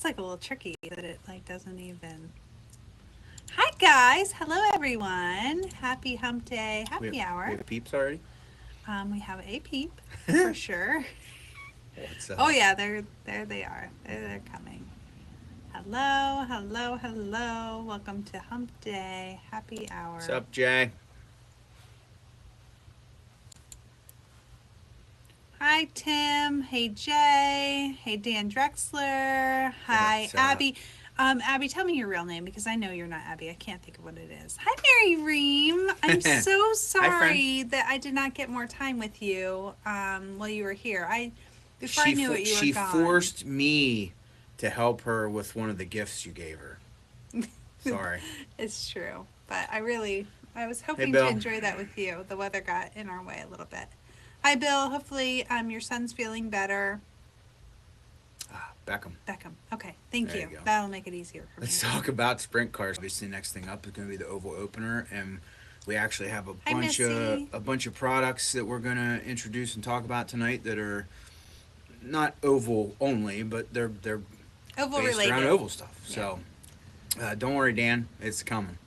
That's like a little tricky that it like doesn't even. Hi guys, hello everyone. Happy Hump Day Happy Hour. We have peeps already? We have a peep for sure. What's up? Oh yeah, there they are. They're coming. Hello, hello, hello. Welcome to Hump Day Happy Hour. What's up, Jay? Hi Tim. Hey Jay. Hey Dan Drexler. Hi What's up? Abby. Abby, tell me your real name because I know you're not Abby. I can't think of what it is. Hi Mary Reem. I'm so sorry that I did not get more time with you while you were here. Before I knew it, you were gone. She forced me to help her with one of the gifts you gave her. Sorry. It's true, but I was hoping Hey, to Bill. enjoy that with you. The weather got in our way a little bit. Hi, Bill. Hopefully, your son's feeling better. Beckham. Okay, thank There you. you go. That'll make it easier for me. Let's talk about sprint cars. Obviously, next thing up is going to be the oval opener, and we actually have Hi, Missy. a bunch of products that we're going to introduce and talk about tonight that are not oval only, but they're Oval based related. around oval stuff. Yeah. So don't worry, Dan, it's coming.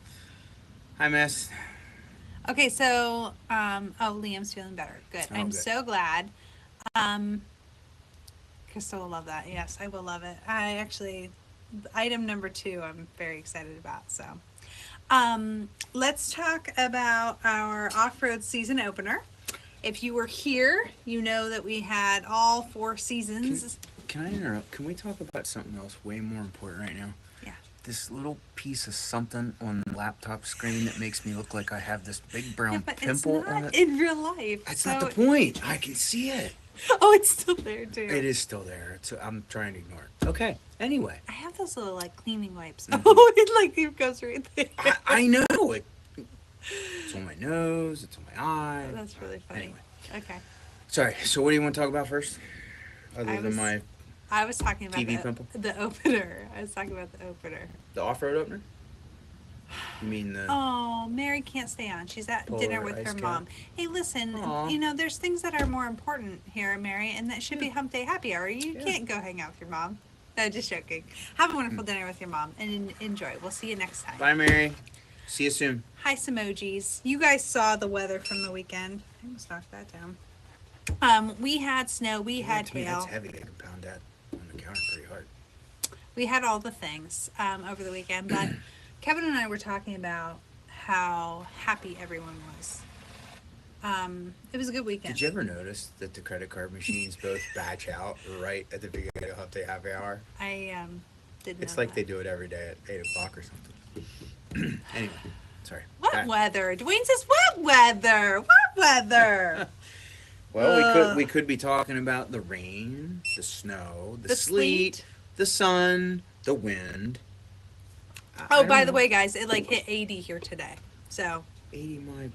Hi, Miss. Okay, so Liam's feeling better. Good. Oh, I'm good. so glad. Krista will love that. Yes, I will love it. Item number 2, I'm very excited about. So, let's talk about our off-road season opener. If you were here, you know that we had all 4 seasons. Can I interrupt? Can we talk about something else way more important right now? Yeah. This little piece of something on the laptop screen that makes me look like I have this big brown But pimple it's on not it. in real life. That's so not the point. I can see it. Oh, it's still there too. It is still there. I'm trying to ignore it. Okay. Anyway. I have those little like cleaning wipes. Mhm. Oh, it goes right there. I know it. It's on my nose. It's on my eye. That's really funny. Anyway. Okay. Sorry. So what do you want to talk about first? Other I than was- my I was talking about TV pimple? the opener. I was talking about the opener. the off-road opener. You mean the? Oh, Mary can't stay on. She's at Polar dinner with ice her cap? mom. Hey, listen, Aw. there's things that are more important here, Mary, and that should be Hump Day Happy Hour. You Yeah. can't go hang out with your mom. No, just joking. Have a wonderful dinner with your mom and enjoy. We'll see you next time. Bye, Mary. See you soon. Hi, Simojis. You guys saw the weather from the weekend. I almost knocked that down. We had snow. We had To me, hail. that's heavy. I can pound that on the counter pretty hard. We had all the things over the weekend, but Kevin and I were talking about how happy everyone was. It was a good weekend. Did you ever notice that the credit card machines both batch out right at the beginning of Hump Day Happy Hour? I didn't It's know like that. they do it every day at 8 o'clock or something. Anyway, sorry. What Back. weather? Dwayne says, what weather? What weather? Well, we could be talking about the rain, the snow, the sleet, the sun, the wind. I Oh, by don't the know. way, guys, it like hit 80 here today. So 80 my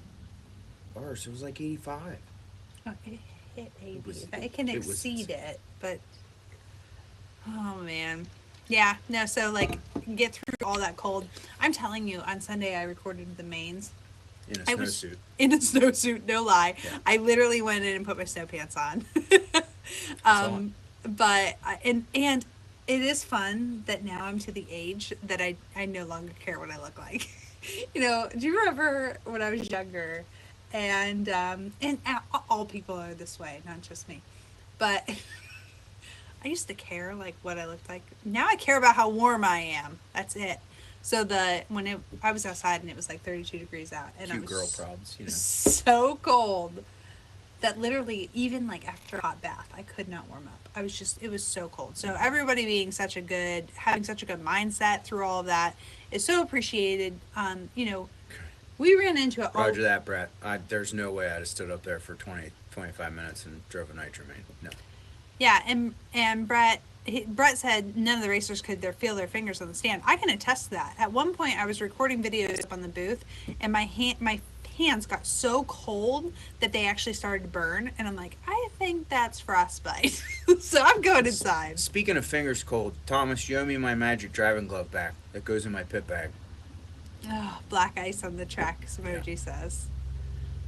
bars. It was like 85. oh, it hit 80. It It can was- exceed it, but oh man. Yeah, no, so like get through all that cold. I'm telling you, on Sunday I recorded the mains. In a I was snowsuit. in a snowsuit, no lie. Yeah. I literally went in and put my snow pants on. on. But and it is fun that now I'm to the age that I no longer care what I look like. Do you remember when I was younger, and all people are this way, not just me, but I used to care like what I looked like. Now I care about how warm I am. That's it. So I was outside and it was like 32 degrees out, and Cute I was girl problems, so cold that literally even like after a hot bath I could not warm up. It was so cold. So everybody having such a good mindset through all of that is so appreciated. We ran into it. Roger that, Brett. There's no way I'd have stood up there for 25 minutes and drove a nitromane. No. Yeah, and Brett said none of the racers could feel their fingers on the stand. I can attest to that. At one point, I was recording videos up on the booth, and my hands got so cold that they actually started to burn, and I'm like, I think that's frostbite. So I'm going inside. Speaking of fingers cold, Thomas, you owe me my magic driving glove back. That goes in my pit bag. Oh, black ice on the track, Samoji says.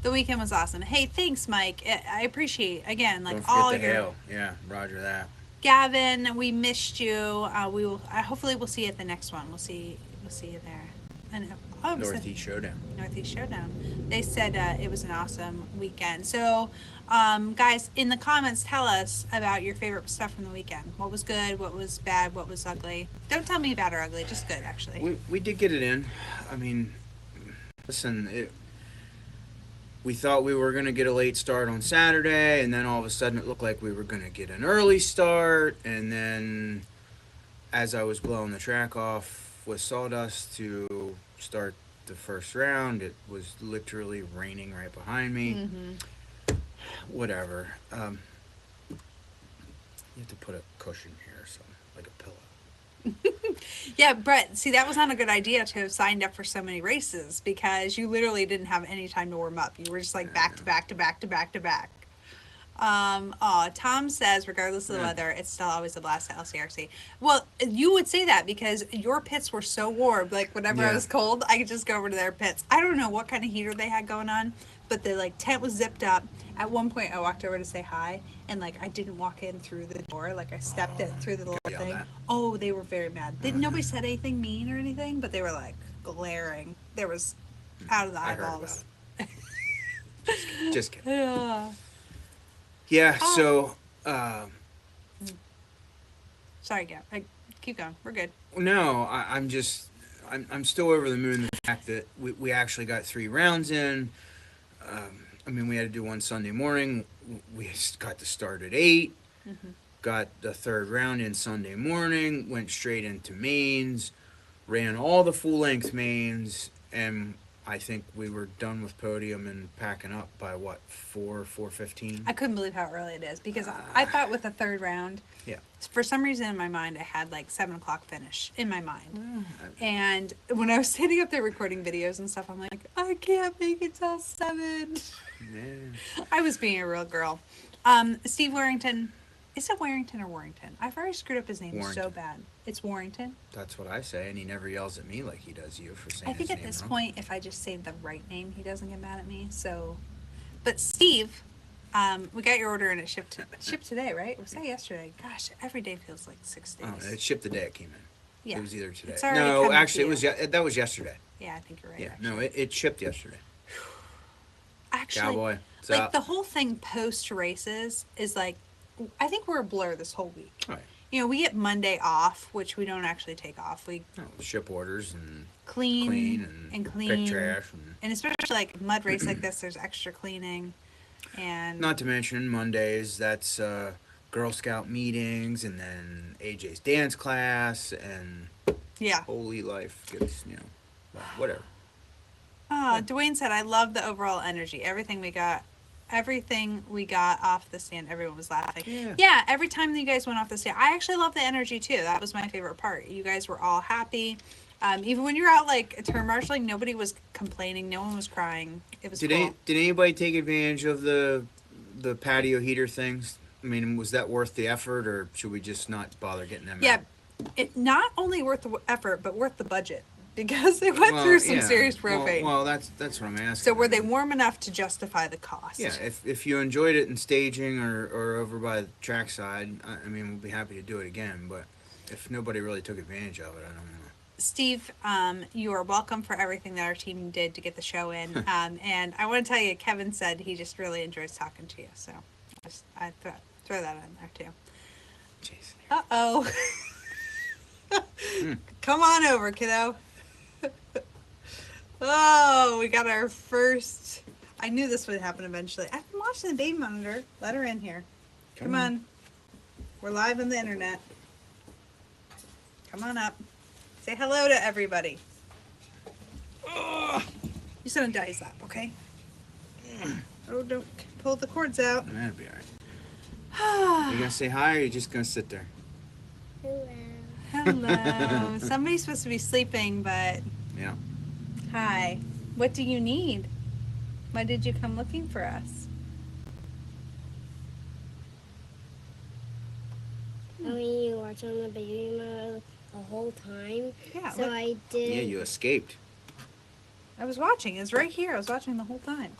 The weekend was awesome. Hey, thanks, Mike. I appreciate, again, like Don't forget all the your... hail. Yeah, roger that. Gavin, we missed you. We will. Hopefully, we'll see you at the next one. We'll see. We'll see you there. And Northeast Showdown. Northeast Showdown. They said it was an awesome weekend. So, guys, in the comments, tell us about your favorite stuff from the weekend. What was good? What was bad? What was ugly? Don't tell me bad or ugly. Just good, actually. We did get it in. I mean, listen, we thought we were going to get a late start on Saturday, and then all of a sudden it looked like we were going to get an early start, and then as I was blowing the track off with sawdust to start the first round, it was literally raining right behind me. Mm-hmm. Whatever. You have to put a cushion here, so like a pillow. Yeah, Brett, see, that was not a good idea to have signed up for so many races because you literally didn't have any time to warm up. You were just like back to back to back to back to back. Tom says, regardless of the weather, it's still always a blast at LCRC. Well, you would say that because your pits were so warm. Like, whenever I was cold, I could just go over to their pits. I don't know what kind of heater they had going on, but the, like, tent was zipped up. At one point, I walked over to say hi, and, like, I didn't walk in through the door. Like, I stepped it through the little thing. Oh, they were very mad. Nobody said anything mean or anything, but they were, like, glaring. There was out of the eyeballs. Just kidding. Yeah. Yeah, so... Sorry, Gab. Keep going. We're good. No, I'm still over the moon. The fact that we actually got 3 rounds in. I mean, we had to do one Sunday morning. We got to start at 8. Mm-hmm. Got the third round in Sunday morning. Went straight into mains. Ran all the full-length mains. And I think we were done with podium and packing up by, 4:15? I couldn't believe how early it is because I thought with the third round, for some reason in my mind, I had like 7 o'clock finish in my mind. And when I was standing up there recording videos and stuff, I'm like, I can't make it till 7. Yeah. I was being a real girl. Steve Warrington, is it Warrington or Warrington? I've already screwed up his name so bad. It's Warrington? That's what I say, and he never yells at me like he does you for saying I think his at name this wrong. point, if I just say the right name, he doesn't get mad at me. So, but Steve, we got your order and it shipped today, right? Was that yesterday? Gosh, every day feels like 6 days. Oh, it shipped the day it came in. Yeah. It was either today. It's already No, coming actually, to you. that was yesterday. Yeah, I think you're right. Yeah, actually. no, it shipped yesterday. Actually, Cowboy, like the whole thing post races is like, I think we're a blur this whole week. All right. You know, we get Monday off, which we don't actually take off. We ship orders and clean and pick trash. And especially like mud race like this, there's extra cleaning. And not to mention Mondays, that's Girl Scout meetings and then AJ's dance class and holy life gets, whatever. Dwayne said, I love the overall energy. Everything we got off the stand, everyone was laughing. Yeah, every time that you guys went off the stand, I actually love the energy too. That was my favorite part. You guys were all happy. Even when you were out like turn marshaling, nobody was complaining. No one was crying. It was cool. Did anybody take advantage of the patio heater things? I mean, was that worth the effort, or should we just not bother getting them out? Yeah, it not only worth the effort, but worth the budget. Because they went through some serious propane. Well, that's what I'm asking. So were they warm enough to justify the cost? Yeah, if you enjoyed it in staging or over by the trackside, I mean, we'll be happy to do it again. But if nobody really took advantage of it, I don't know. Steve, you are welcome for everything that our team did to get the show in. And I want to tell you, Kevin said he just really enjoys talking to you. So I throw that in there too. Jason. Uh-oh. Come on over, kiddo. Oh, we got our first. I knew this would happen eventually. I've been watching the baby monitor. Let her in here. Come on. We're live on the internet. Come on up. Say hello to everybody. You just don't dice up, okay? Oh, don't pull the cords out. That'd be all right. You gonna say hi, or you just gonna sit there? Hello. Hello. Somebody's supposed to be sleeping, but... Yeah. Hi. What do you need? Why did you come looking for us? I mean, you watched on the baby mode the whole time. Yeah. So look. I did. Yeah, you escaped. I was watching. It's right here. I was watching the whole time.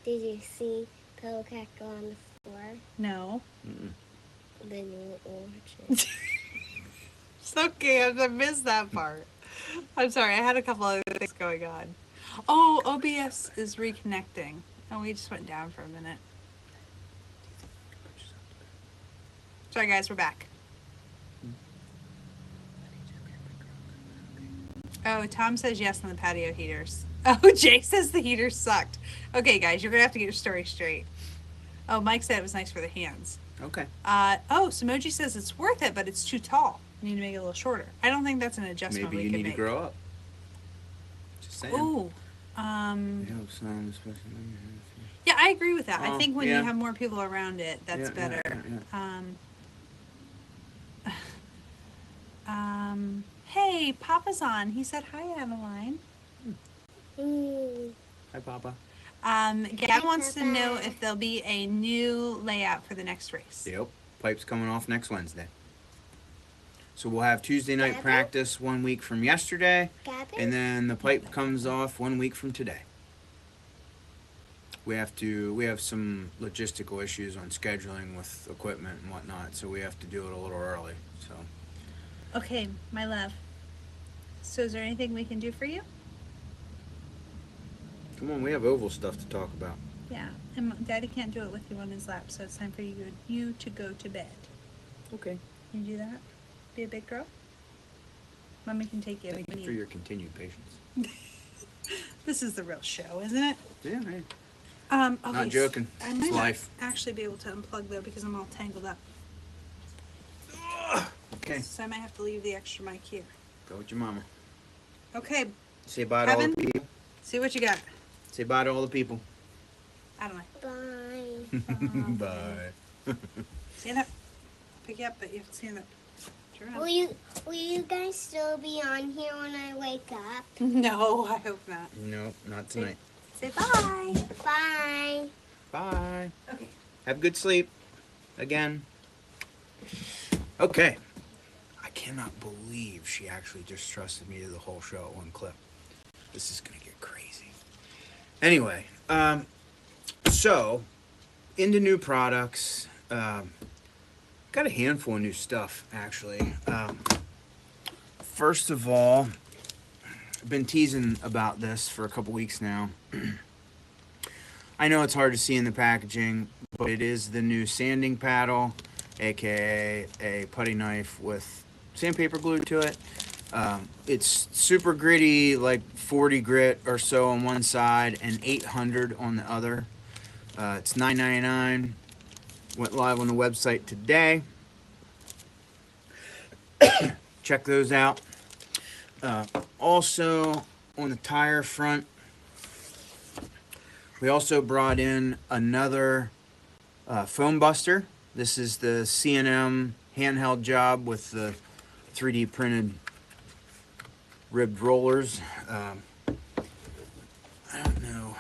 Did you see Pillow Cat go on the floor? No. Mm-mm. Then you won't watch it. It's okay, I missed that part. I'm sorry, I had a couple other things going on. Oh, OBS is reconnecting. Oh, we just went down for a minute. Sorry, guys, we're back. Oh, Tom says yes on the patio heaters. Oh, Jay says the heaters sucked. Okay, guys, you're going to have to get your story straight. Oh, Mike said it was nice for the hands. Okay. Oh, Samoji says it's worth it, but it's too tall. You need to make it a little shorter. I don't think that's an adjustment Maybe we you can need make. to grow up. Just saying. Ooh. Yeah, I agree with that. I Oh, think when yeah. you have more people around it, that's Yeah, better. Hey, Papa's on. He said hi, Adeline. Hi, Papa. Gavin wants to know if there'll be a new layout for the next race. Yep. Pipe's coming off next Wednesday. So we'll have Tuesday night Gavin? practice 1 week from yesterday, Gavin? and then the pipe comes off 1 week from today. We have some logistical issues on scheduling with equipment and whatnot, so we have to do it a little early. So Okay, my love. So is there anything we can do for you? come on, we have oval stuff to talk about. Yeah, and Daddy can't do it with you on his lap, so it's time for you to go to bed. Okay. Can you do that? Be a big girl? Mommy can take you if Thank we you need. for your continued patience. This is the real show, isn't it? Yeah, hey. Okay, Not joking. I It's might not life. actually be able to unplug though because I'm all tangled up. Okay. So I might have to leave the extra mic here. Go with your mama. Okay, Say bye to all Kevin? the people. see what you got. Say bye to all the people. I don't know. Bye. Bye. Stand up. Pick you up, but you have to stand up. Turn around. Will you guys still be on here when I wake up? No, I hope not. No, not tonight. Say bye. Bye. Bye. Okay. Have good sleep. Again. Okay. I cannot believe she actually just trusted me to the whole show at one clip. This is gonna get crazy. Anyway, so into new products. Got a handful of new stuff actually. First of all, I've been teasing about this for a couple weeks now. I know it's hard to see in the packaging, but it is the new sanding paddle, aka a putty knife with sandpaper glued to it. It's super gritty, like 40 grit or so on one side and 800 on the other. It's $9.99. Went live on the website today. Check those out. Also, on the tire front, we also brought in another foam buster. This is the C&M handheld job with the 3D printed ribbed rollers. I don't know.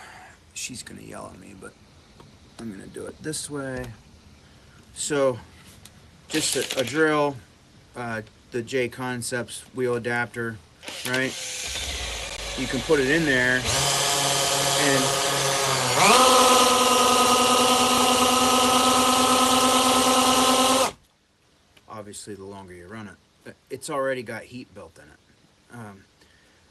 She's going to yell at me, but I'm going to do it this way. So, just a drill, the J Concepts wheel adapter, right? You can put it in there and obviously the longer you run it, it's already got heat built in it.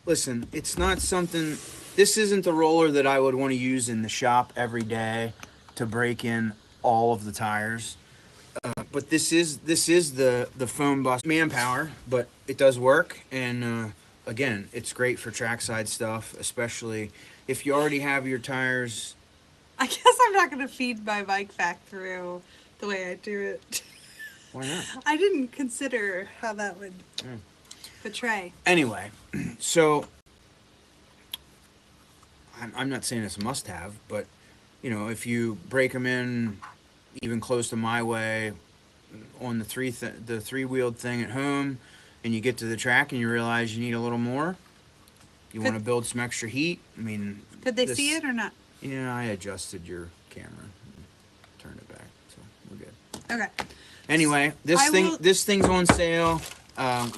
Listen, it's not something, this isn't the roller that I would want to use in the shop every day to break in all of the tires. But this is the foam bus manpower, but it does work, and again, it's great for trackside stuff, especially if you already have your tires. I guess I'm not going to feed my bike back through the way I do it. Why not? I didn't consider how that would betray. Anyway, so I'm not saying it's a must-have, but you know, if you break them in even close to my way on the three-wheeled thing at home, and you get to the track and you realize you need a little more, you want to build some extra heat. I mean, Could they see it or not? Yeah, I adjusted your camera, and turned it back, so we're good. Okay. Anyway, this thing's on sale.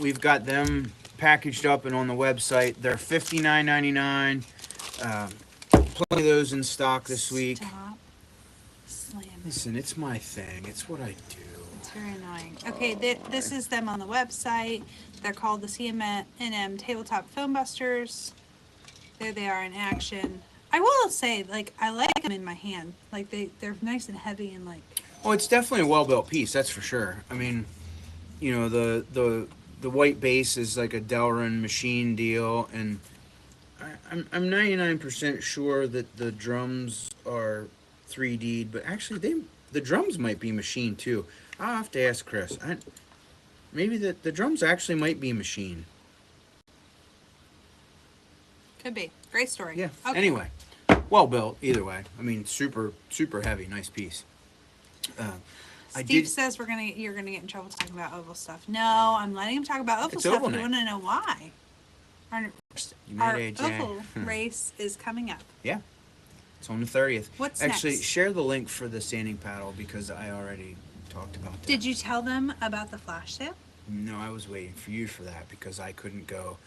We've got them packaged up and on the website. They're $59.99. Plenty of those in stock this week. Stop slamming. Listen, it's my thing. It's what I do. very annoying. Okay, this is them on the website. They're called the CM&M Tabletop Foam Busters. There they are in action. I will say, like, I like them in my hand. Like, they're nice and heavy and, like... Well, it's definitely a well-built piece, that's for sure. I mean, you know, the white base is like a Delrin machine deal, and I'm 99% sure that the drums are 3D'd, but actually the drums might be machined too. I'll have to ask Chris. Maybe the drums actually might be machined. Could be. Great story. Yeah. Okay. Anyway, well built either way. I mean, super heavy, nice piece. Steve says you're gonna get in trouble talking about oval stuff. No, I'm letting him talk about oval It's stuff. oval You night. want to know why? Our oval race is coming up. Yeah. It's on the 30th. What's actually next? share the link for the standing paddle because I already talked about that. Did you tell them about the flash sale? No, I was waiting for you for that because I couldn't go.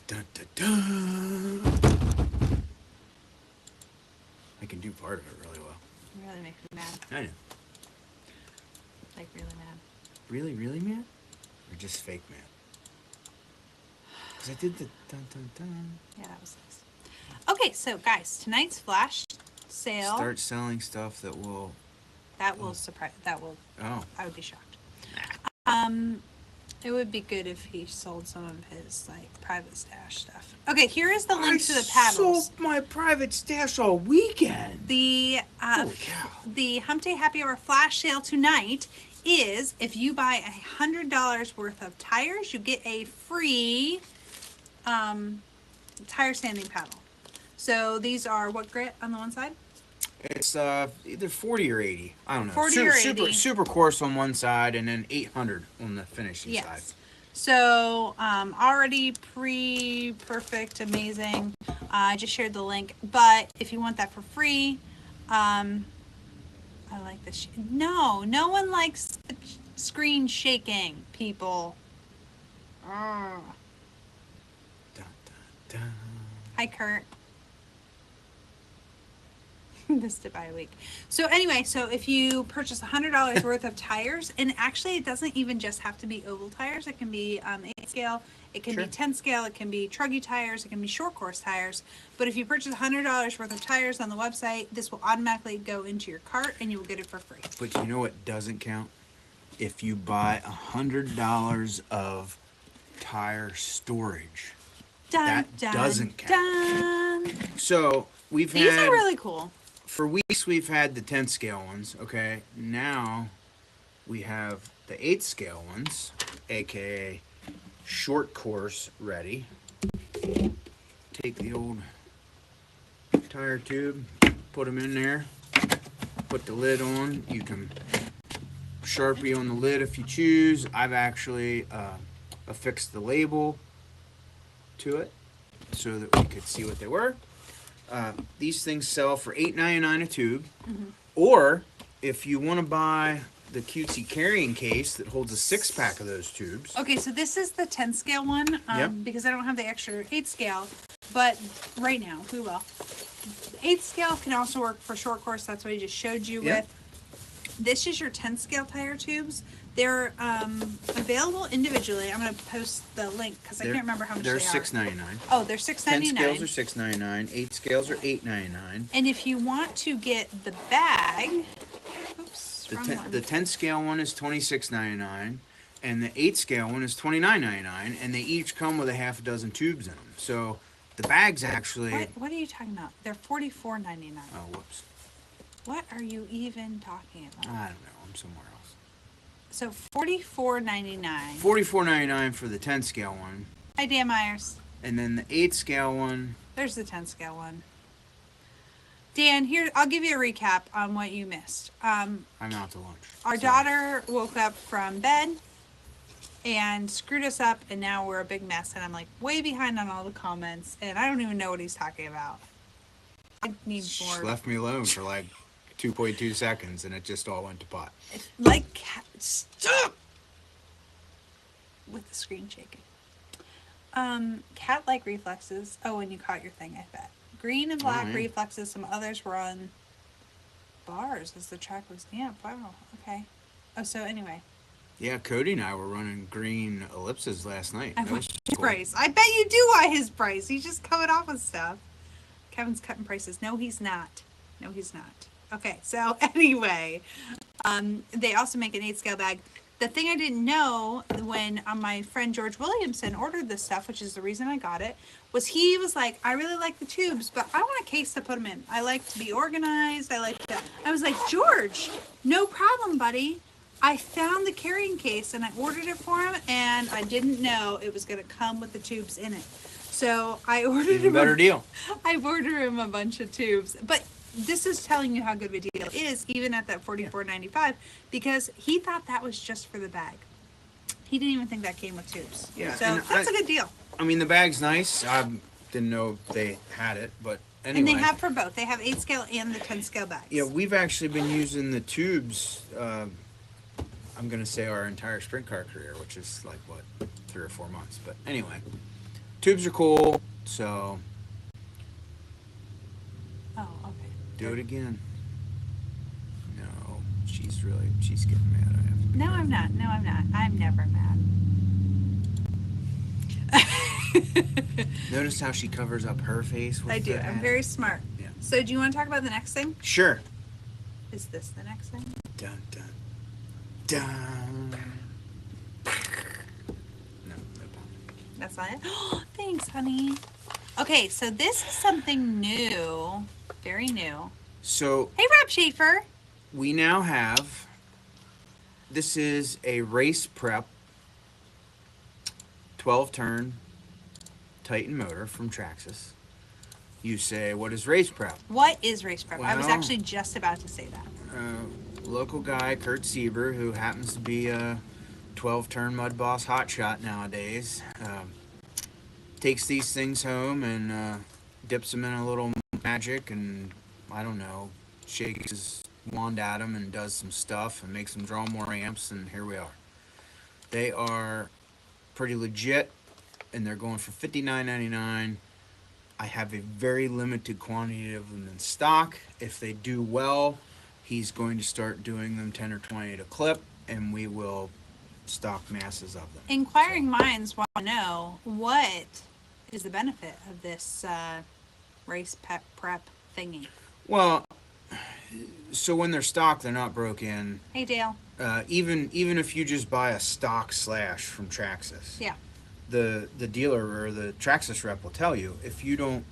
Dun, dun, dun. I can do part of it really well. You really make me mad. I know. Like, really mad. Really, really mad? Or just fake mad? Because I did the dun dun dun. Yeah, that was nice. Okay, so guys, tonight's flash sale. Start selling stuff that will. That will surprise. That will. Oh. I would be shocked. It would be good if he sold some of his like private stash stuff. Okay, here is the link to the paddles. sold my private stash all weekend. The Holy cow. the Hump Day Happy Hour flash sale tonight is if you buy $100 worth of tires, you get a free tire sanding paddle. So these are what grit on the one side? It's either 40 or 80. I don't know. 40 or 80. Super coarse on one side and then 800 on the finishing side. Yes. So already perfect, amazing. I just shared the link. But if you want that for free, I like this. No one likes the screen shaking, people. Dun, dun, dun. Hi, Kurt. Missed it by a week. So anyway, so if you purchase $100 worth of tires, and actually it doesn't even just have to be oval tires. It can be 8 scale, it can be 10 scale, it can be truggy tires, it can be short course tires. But if you purchase $100 worth of tires on the website, this will automatically go into your cart and you will get it for free. But you know what doesn't count? If you buy $100 of tire storage. Dun, That doesn't count. Dun. So we've These had are really cool. for weeks we've had the 10 scale ones, okay? Now we have the 8 scale ones, aka short course ready. Take the old tire tube, put them in there, put the lid on. You can Sharpie on the lid if you choose. I've actually affixed the label to it so that we could see what they were. These things sell for $8.99 a tube. Mm-hmm. Or if you want to buy the cutesy carrying case that holds a 6-pack of those tubes. Okay, so this is the 10 scale one Yep. because I don't have the extra 8 scale, but right now we will. 8 scale can also work for short course. That's what I just showed you Yep. with. This is your 10 scale tire tubes. They're available individually. I'm going to post the link because I can't remember how much they're they are. $6.99. Oh, they're $6.99. 10 scales are $6.99. 8 scales are $8.99. And if you want to get the bag, oops, wrong one. The 10 scale one is $26.99, and the 8 scale one is $29.99, and they each come with a half a dozen tubes in them. So the bag's actually. What are you talking about? They're $44.99. Oh, whoops. What are you even talking I about? don't know. I'm somewhere else. So $44.99. $44.99 for the 10 scale one, Hi, Dan Myers. and then the 8 scale one. There's the 10 scale one. Dan, here, I'll give you a recap on what you missed. I'm out to lunch. Our Sorry. daughter woke up from bed and screwed us up, and now we're a big mess, and I'm like way behind on all the comments, and I don't even know what he's talking about. I need She more. left me alone for like 2.2 seconds, and it just all went to pot. Like, stop with the screen shaking. Cat-like reflexes. Oh, and you caught your thing, I bet. Green and black yeah. reflexes. Some others were on bars as the track was. Yeah, wow. Okay. Oh, so anyway, Yeah, Cody and I were running green ellipses last night. I That want was his cool. price. I bet you do want his price. He's just coming off with stuff. Kevin's cutting prices. No, he's not. No, he's not. Okay, so anyway, they also make an 8 scale bag. The thing I didn't know when my friend George Williamson ordered this stuff, which is the reason I got it, was he was like, I really like the tubes, but I want a case to put them in. I like to be organized. I like that. I was like, George, no problem, buddy. I found the carrying case and I ordered it for him, and I didn't know it was going to come with the tubes in it. So I ordered Even him better deal. I ordered him a bunch of tubes, but this is telling you how good of a deal it is, even at that $44.95, because he thought that was just for the bag. He didn't even think that came with tubes. Yeah, So and that's a good deal. I mean, the bag's nice. I didn't know they had it, but anyway. And they have for both. They have 8 scale and the 10 scale bags. Yeah, we've actually been using the tubes. I'm gonna say our entire sprint car career, which is like what, 3 or 4 months. But anyway, tubes are cool. So Oh, okay. do it again. No, she's getting mad. I have to. No, I'm not. No, I'm not. I'm never mad. Notice how she covers up her face with I do. the I'm hat? very smart. Yeah. So do you want to talk about the next thing? Sure. Is this the next thing? Dun dun dun. No, no problem. That's not it? Thanks, honey. Okay, so this is something new. Very new. So Hey, Rob Schaefer. we now have. This is a race prep 12 turn Titan motor from Traxxas. You say, what is race prep? What is race prep? I was Well- actually just about to say that. Local guy, Kurt Sieber, who happens to be a 12 turn mud boss hotshot nowadays, takes these things home and dips them in a little magic and, I don't know, shakes his wand at them and does some stuff and makes them draw more amps, and here we are. They are pretty legit, and they're going for $59.99. I have a very limited quantity of them in stock. If they do well, he's going to start doing them 10 or 20 at a clip, and we will stock masses of them. Inquiring minds want to know, what is the benefit of this race prep thingy? Well, so when they're stock, they're not broke in. Hey, Dale. Even if you just buy a stock slash from Traxxas, Yeah. the dealer or the Traxxas rep will tell you, if you don't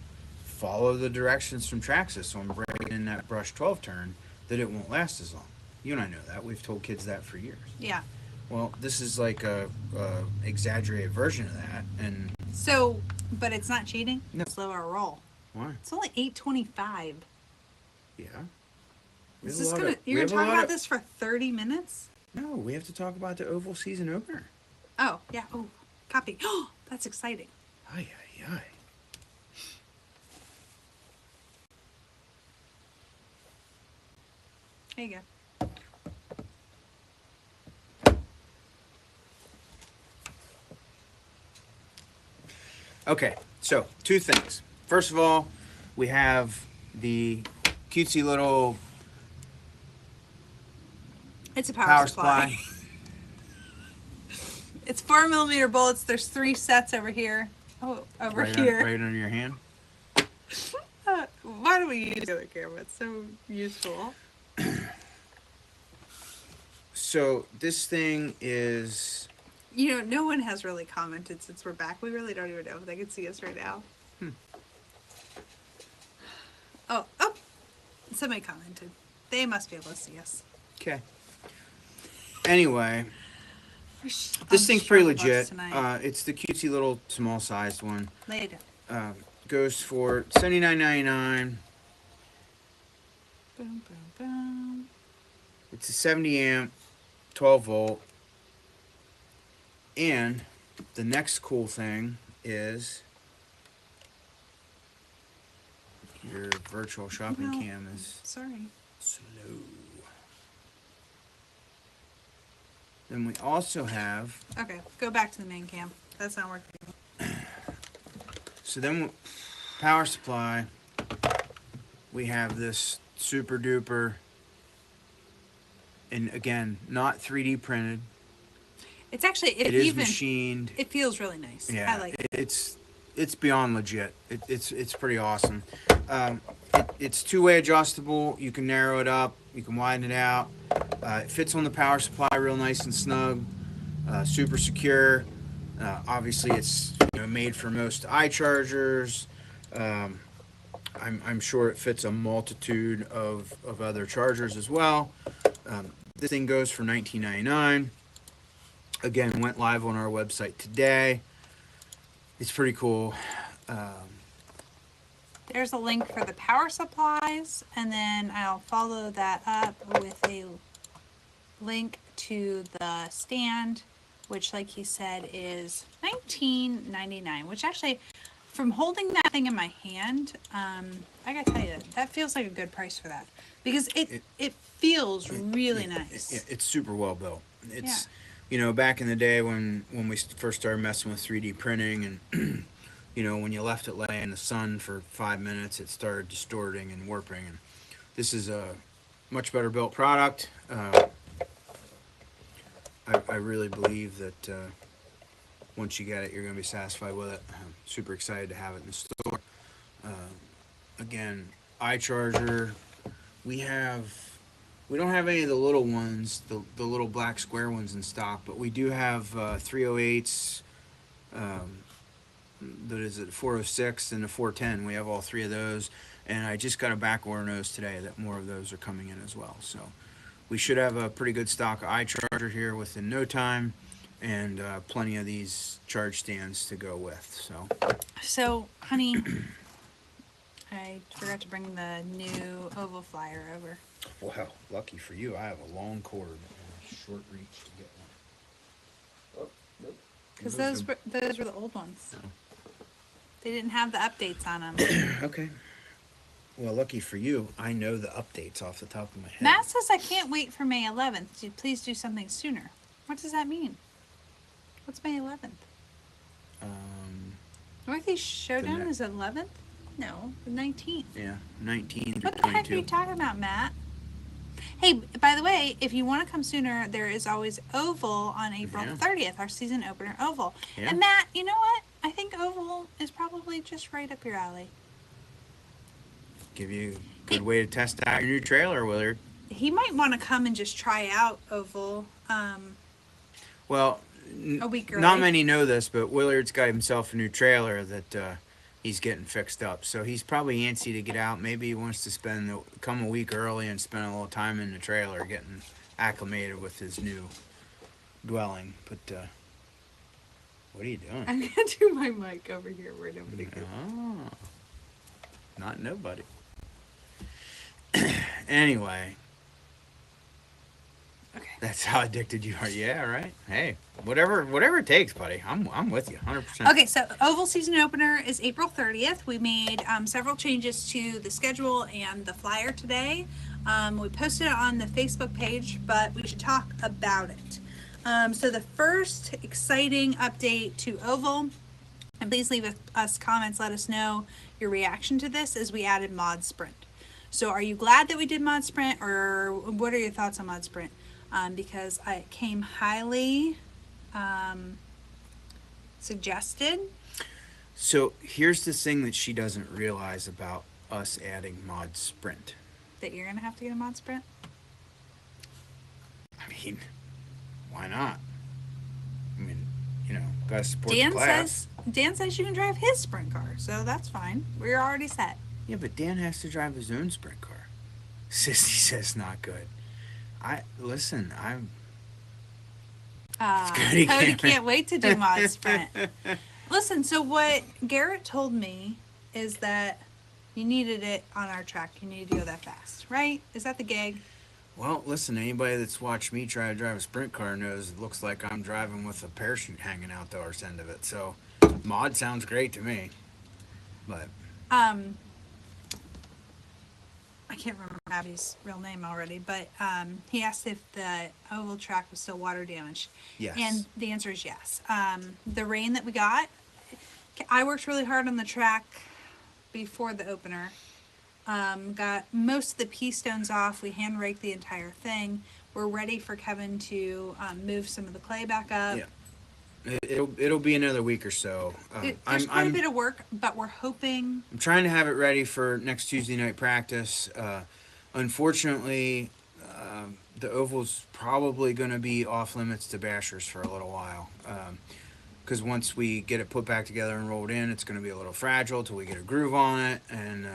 follow the directions from Traxxas on breaking in that brush 12 turn, that it won't last as long. You and I know that. We've told kids that for years. Yeah. Well, this is like a exaggerated version of that, and So, but it's not cheating? No. Slower roll. why? It's only $8.25. Yeah. Is this gonna? You're gonna talk about this for 30 minutes? No, we have to talk about the oval season opener. Oh, yeah. Oh, copy. Oh, that's exciting. Ay, ay, ay. There you go. Okay, so 2 things. First of all, we have the cutesy little It's a power supply. It's 4mm bullets. There's 3 sets over here. Oh, over right here. right under your hand. Why do we use the other camera? It's so useful. So this thing is, You know, no one has really commented since we're back. We really don't even know if they can see us right now. Oh, somebody commented. They must be able to see us. okay. Anyway, this thing's pretty legit. It's the cutesy little small sized one. Lay it down. Goes for $79.99. Boom, boom, boom. It's a 70 amp, 12 volt. And the next cool thing is your virtual shopping No. cam is Sorry. slow. Then we also have, Okay, go back to the main cam. That's not working. so then power supply, we have this super duper, and again, not 3D printed, It's actually It is machined. it feels really nice. I Yeah, like it. it's beyond legit. It's pretty awesome. It's two-way adjustable. You can narrow it up. You can widen it out. It fits on the power supply real nice and snug. Super secure. Obviously, it's made for most eye chargers. Um, I'm sure it fits a multitude of other chargers as well. This thing goes for $19.99. Again, went live on our website today. It's pretty cool. There's a link for the power supplies, and then I'll follow that up with a link to the stand, which, like he said, is $19.99. Which actually, from holding that thing in my hand, I gotta tell you, that feels like a good price for that because it feels really nice. It's super well built. It's Yeah. back in the day when we first started messing with 3D printing, and when you left it lay in the sun for 5 minutes, it started distorting and warping. And this is a much better built product. I really believe that once you get it, you're going to be satisfied with it. I'm super excited to have it in the store. Again, eye charger. We don't have any of the little ones, the little black square ones in stock, but we do have 308s. That is at 406 and a 410. We have all three of those, and I just got a back order notice today that more of those are coming in as well. So we should have a pretty good stock of eye charger here within no time, and plenty of these charge stands to go with. So, honey, I forgot to bring the new oval flyer over. Wow, lucky for you, I have a long cord and a short reach to get one. Oh, nope. Because those were the old ones. Oh. They didn't have the updates on them. Okay. Well, lucky for you, I know the updates off the top of my head. Matt says I can't wait for May 11th. Please do something sooner. What does that mean? What's May 11th? Northeast Showdown is 11th? No, the 19th. Yeah, 19 through What the heck are 22. you talking about, Matt? Hey, by the way, if you want to come sooner, there is always Oval on April Yeah. 30th, our season opener Oval. Yeah. And Matt, you know what? I think Oval is probably just right up your alley. Give you a good way to test out your new trailer, Willard. He might want to come and just try out Oval. Well, A week early. not many know this, but Willard's got himself a new trailer that he's getting fixed up. So he's probably antsy to get out. Maybe he wants to come a week early and spend a little time in the trailer getting acclimated with his new dwelling. But what are you doing? I'm going to do my mic over here where nobody can. Oh, not nobody. Anyway, Okay. that's how addicted you are. Yeah, right. Hey, whatever it takes, buddy. I'm with you, 100%. Okay, so Oval season opener is April 30th. We made several changes to the schedule and the flyer today. We posted it on the Facebook page, but we should talk about it. So the first exciting update to Oval, and please leave us comments, let us know your reaction to this, is we added Mod Sprint. So are you glad that we did Mod Sprint, or what are your thoughts on Mod Sprint? Because it came highly suggested. So here's the thing that she doesn't realize about us adding Mod Sprint. That you're going to have to get a Mod Sprint? I mean, why not? I mean, gotta support the class. Dan says you can drive his sprint car, so that's fine. We're already set. Yeah, but Dan has to drive his own sprint car. Sissy says not good. Listen, I'm. Cody can't wait to do Mod Sprint. Listen, so what Garrett told me is that you needed it on our track. You needed to go that fast, right? Is that the gig? Well, listen, anybody that's watched me try to drive a sprint car knows it looks like I'm driving with a parachute hanging out the arse end of it. So, mod sounds great to me. But I can't remember Abby's real name already, but he asked if the oval track was still water damaged. Yes. And the answer is yes. The rain that we got, I worked really hard on the track before the opener. Got most of the pea stones off. We hand raked the entire thing. we're ready for Kevin to move some of the clay back up. Yeah. It'll be another week or so. There's quite a bit of work, but we're hoping. I'm trying to have it ready for next Tuesday night practice. Unfortunately, the oval's probably going to be off limits to bashers for a little while. Because once we get it put back together and rolled in, it's going to be a little fragile till we get a groove on it. And,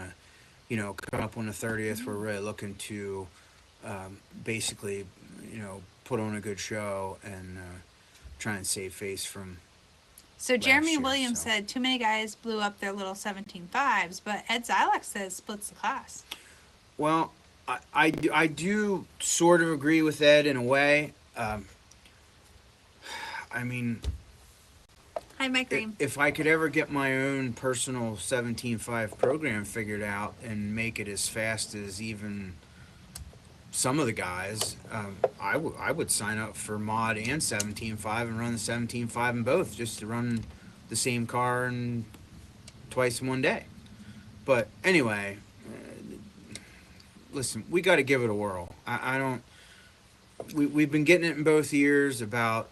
coming up on the 30th, we're really looking to basically, put on a good show and try and save face from. So Jeremy year, Williams so. said too many guys blew up their little 17.5s, but Ed Zilek says splits the class. Well, I do sort of agree with Ed in a way. I mean, Hi, Mike Green. if I could ever get my own personal 17.5 program figured out and make it as fast as even some of the guys, I would sign up for mod and 17.5 and run the 17.5 in both, just to run the same car and twice in one day. But anyway, listen, we got to give it a whirl. I don't. We've been getting it in both years. About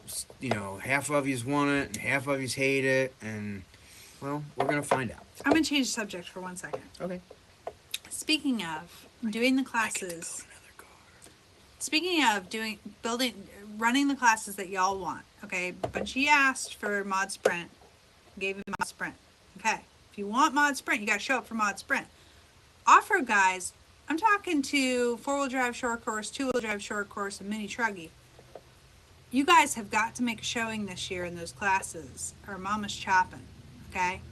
half of yous want it and half of yous hate it, and well, we're gonna find out. I'm gonna change the subject for 1 second. Okay. Speaking of doing the classes. Speaking of running the classes that y'all want, okay? But she asked for Mod Sprint, gave you Mod Sprint. Okay, if you want Mod Sprint, you got to show up for Mod Sprint. Off-road guys, I'm talking to four-wheel drive short course, two-wheel drive short course, and mini truggy. You guys have got to make a showing this year in those classes, or Mama's chopping, okay?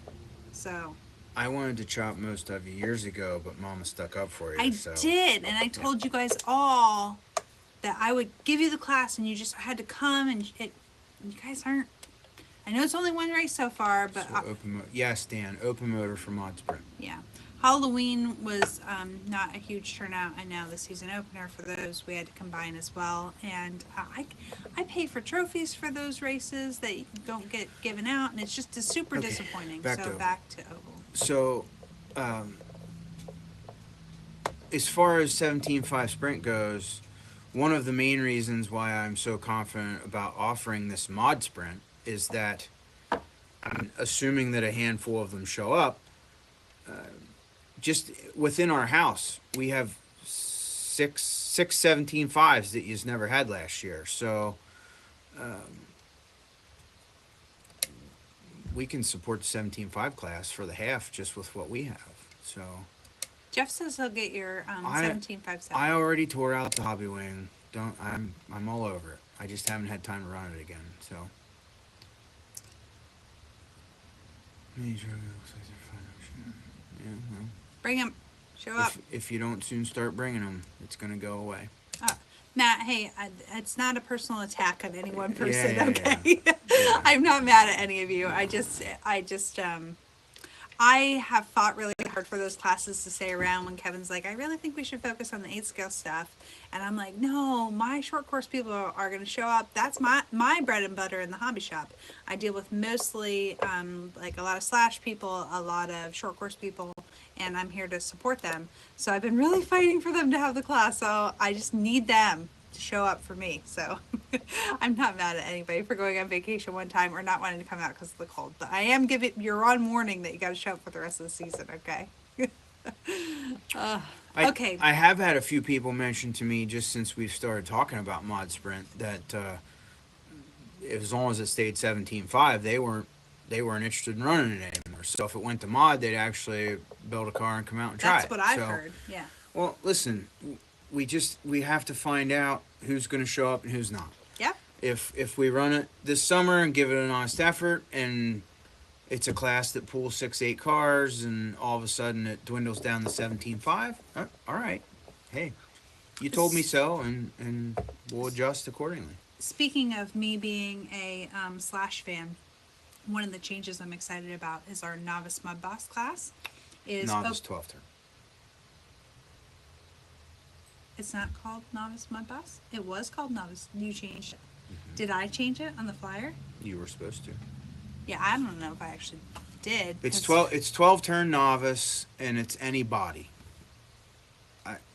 So. I wanted to chop most of you years ago, but Mama stuck up for you. I did, and I told you guys all that I would give you the class, and you just had to come, and you guys aren't. I know it's only one race so far, but So yes, Dan, open motor for Mod Sprint. yeah. Halloween was not a huge turnout. I know the season opener for those we had to combine as well, and I pay for trophies for those races that don't get given out, and it's just super disappointing. Back so to back to oval. So, as far as 17.5 Sprint goes, one of the main reasons why I'm so confident about offering this Mod Sprint is that I'm assuming that a handful of them show up. Just within our house, we have six 17.5s that you've never had last year. So, we can support the 17.5 class for the half just with what we have. So Jeff says he'll get your 17.5. I already tore out the hobby wing. I'm all over it. I just haven't had time to run it again. So yeah, well, Bring him. Show up. if you don't soon start bringing them, it's gonna go away. Matt, hey, it's not a personal attack on any one person, Yeah. okay? Yeah. I'm not mad at any of you. I have fought really hard for those classes to stay around when Kevin's like, I really think we should focus on the 8-scale stuff. And I'm like, no, my short course people are going to show up. That's my bread and butter in the hobby shop. I deal with mostly like a lot of slash people, a lot of short course people, and I'm here to support them. So I've been really fighting for them to have the class. So I just need them to show up for me. So I'm not mad at anybody for going on vacation one time or not wanting to come out because of the cold. But I am you're on warning that you got to show up for the rest of the season, okay? Okay. I have had a few people mention to me just since we've started talking about Mod Sprint that as long as it stayed 17.5, they weren't interested in running it anymore. So if it went to mod, they'd actually build a car and come out and try it. That's what I've heard. Yeah. Well, listen, we have to find out who's going to show up and who's not. Yeah. If we run it this summer and give it an honest effort, and it's a class that pulls 6-8 cars, and all of a sudden it dwindles down to 17.5, all right. Hey, you told me so, and we'll adjust accordingly. Speaking of me being a slash fan, one of the changes I'm excited about is our novice mud boss class. Novice 12 turn. It's not called novice mud boss. It was called novice. You changed it. Mm-hmm. Did I change it on the flyer? You were supposed to. Yeah, I don't know if I actually did. It's 12 turn novice, and it's any body.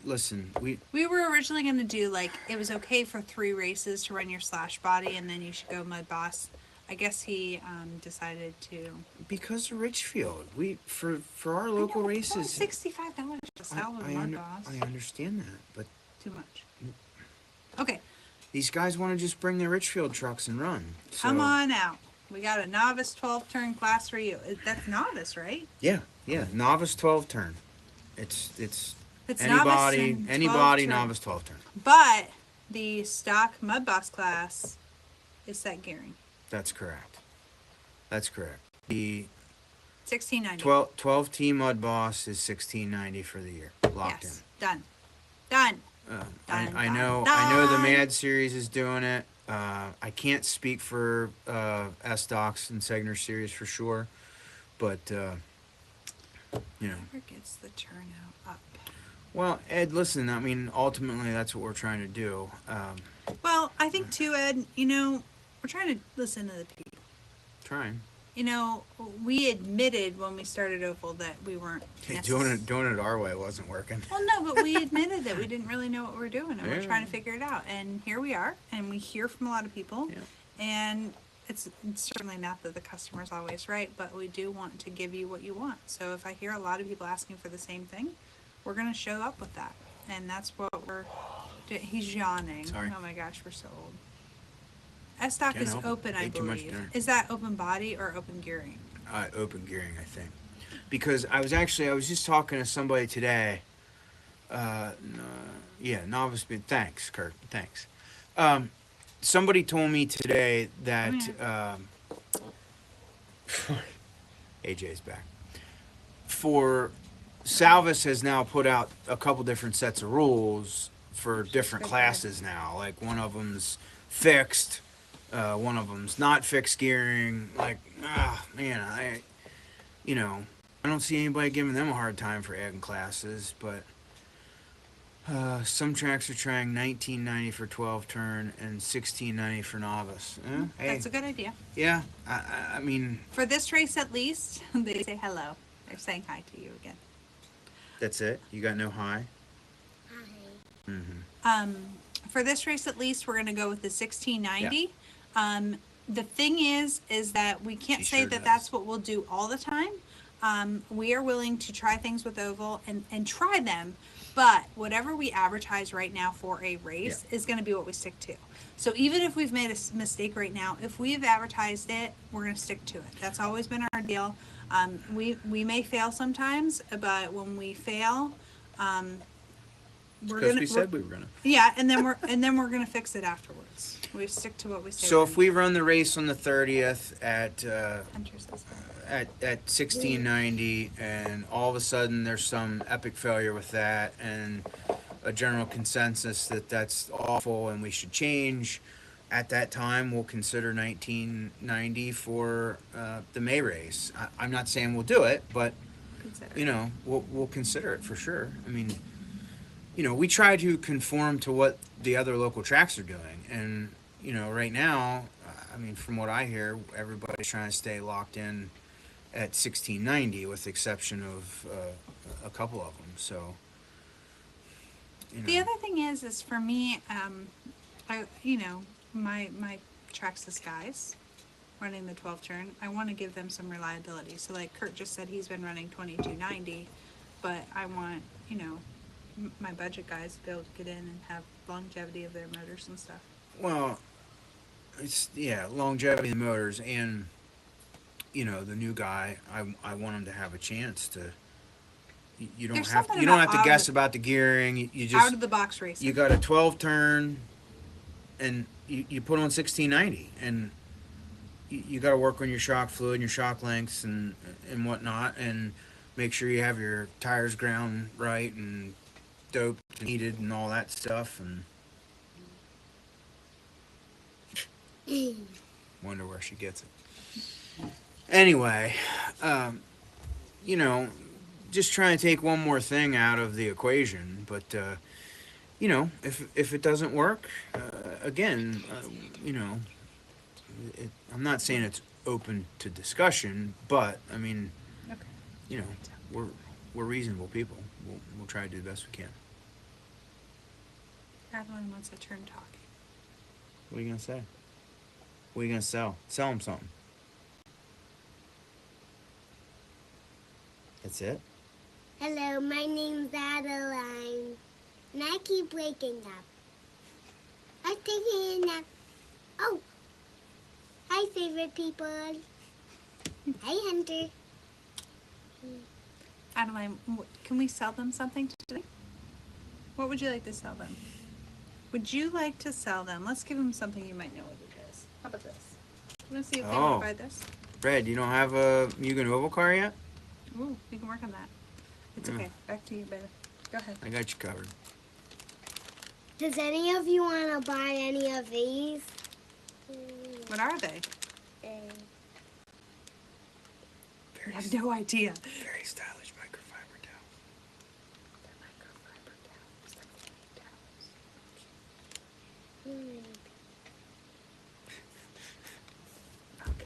Listen, We were originally going to do like it was okay for 3 races to run your slash body, and then you should go mud boss. I guess he decided to. because of Richfield, for our I local know, but it's only races. $65 to sell with mud boss. I understand that, but Too much. Okay, these guys want to just bring their Richfield trucks and run. come So, on out. We got a novice 12 turn class for you. That's novice, right? Yeah, novice 12 turn. It's It's anybody, novice and 12 turn. novice 12 turn. But the stock mud boss class is set gearing. That's correct. That's correct. The 1690. 12 team mud boss is 1690 for the year. Locked Yes. Done. Done. I know the Mad Series is doing it. I can't speak for S-Docs and Segner Series for sure, but Whoever gets the turnout up. Well, Ed, listen. I mean, ultimately, that's what we're trying to do. Well, I think too, Ed. We're trying to listen to the people. Trying. We admitted when we started Opal that we weren't Doing it our way wasn't working. Well, no, but we admitted that we didn't really know what we were doing, and we're Yeah. trying to figure it out. And here we are, and we hear from a lot of people. Yeah. And it's certainly not that the customer's always right, but we do want to give you what you want. So if I hear a lot of people asking for the same thing, we're going to show up with that. And that's what we're doing. He's yawning. Sorry. Oh my gosh, we're so old. S-Doc Can't is help it. open, I Ate too much believe. dinner. Is that open body or open gearing? Open gearing, I think, because I was just talking to somebody today. Novice. Thanks, Kurt. Thanks. Somebody told me today that AJ's back. For Salvis has now put out a couple different sets of rules for different classes now. Like one of them's fixed, one of them's not fixed gearing. Like, man, I don't see anybody giving them a hard time for adding classes, but some tracks are trying 1990 for 12 turn and 1690 for novice. Hey, That's a good idea. yeah, I mean, For this race, at least, they say hello. They're saying hi to you again. that's it. You got no high. Hi. For this race, at least, we're going to go with the 1690. The thing is that we can't She say sure that does. that's what we'll do all the time. We are willing to try things with Oval and try them, but whatever we advertise right now for a race is going to be what we stick to. So even if we've made a mistake right now, if we've advertised it, we're going to stick to it. That's always been our deal. We may fail sometimes, but when we fail, Because we said we were gonna. yeah, and then we're gonna fix it afterwards. We stick to what we say. So we're if we run the race on the 30th at gonna do. Hunter says that. at 1690, and all of a sudden there's some epic failure with that, and a general consensus that that's awful and we should change, at that time we'll consider 1990 for the May race. I'm not saying we'll do it, but Consider. we'll consider it for sure. I mean, we try to conform to what the other local tracks are doing, and right now, I mean, from what I hear, everybody's trying to stay locked in at 1690, with the exception of a couple of them. So, The other thing is for me, my Traxxas guys running the 12 turn, I want to give them some reliability. So like Kurt just said, he's been running 2290, but I want my budget guys to be able to get in and have longevity of their motors and stuff. well, it's longevity of the motors, and the new guy. I want him to have a chance to. You don't There's have something you don't about have to guess about the gearing. You just Out of the box racing. you got a 12 turn, and you put on 1690, and you got to work on your shock fluid and your shock lengths and whatnot, and make sure you have your tires ground right and doped and heated and all that stuff, and wonder where she gets it. Anyway, just trying to take one more thing out of the equation, but if it doesn't work, again, I'm not saying it's open to discussion, but I mean, Okay. we're reasonable people. We'll try to do the best we can. Adeline wants a turn talking. What are you gonna say? What are you gonna sell? Sell him something. That's it? Hello, my name's Adeline. And I keep waking up. I'm taking a nap. Oh, hi, favorite people. Hi, Hunter. Adeline, can we sell them something today? What would you like to sell them? Would you like to sell them? Let's give them something you might know what it is. How about this? You want to see if they want Oh. to buy this? Red, you don't have a Mugen Oval car yet? Ooh, we can work on that. It's okay. Back to you, baby. Go ahead. I got you covered. Does any of you want to buy any of these? What are they? I Very, have no idea. very stylish microfiber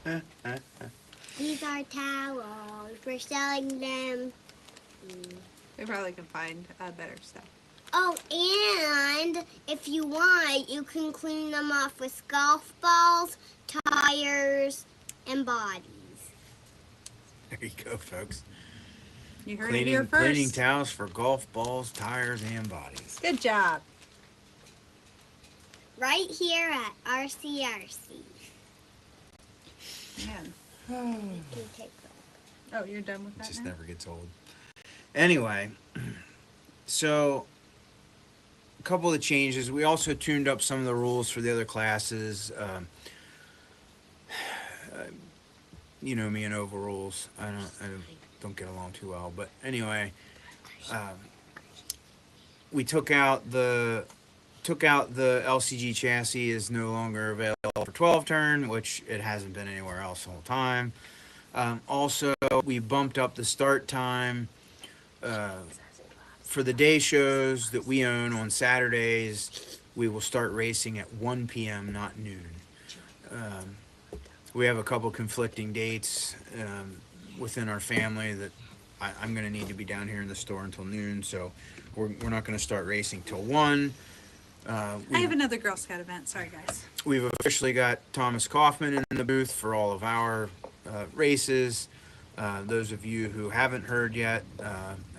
towels. These are towels. We're selling them. We probably can find better stuff. Oh, and if you want, you can clean them off with golf balls, tires, and bodies. There you go, folks. You heard it here first. Cleaning towels for golf balls, tires, and bodies. Good job. Right here at LCRC. Man. You can take that. Oh, you're done with that Just now? never gets old. Anyway, so a couple of the changes. We also tuned up some of the rules for the other classes. You know me and oval rules. I don't get along too well. But anyway, we took out the LCG chassis is no longer available for 12 turn, which it hasn't been anywhere else the whole time. Also, we bumped up the start time for the day shows that we own on Saturdays. We will start racing at 1 p.m., not noon. We have a couple conflicting dates within our family that I'm going to need to be down here in the store until noon, so we're not going to start racing till 1. I have another Girl Scout event. Sorry, guys. We've officially got Thomas Kaufman in the booth for all of our races. Those of you who haven't heard yet,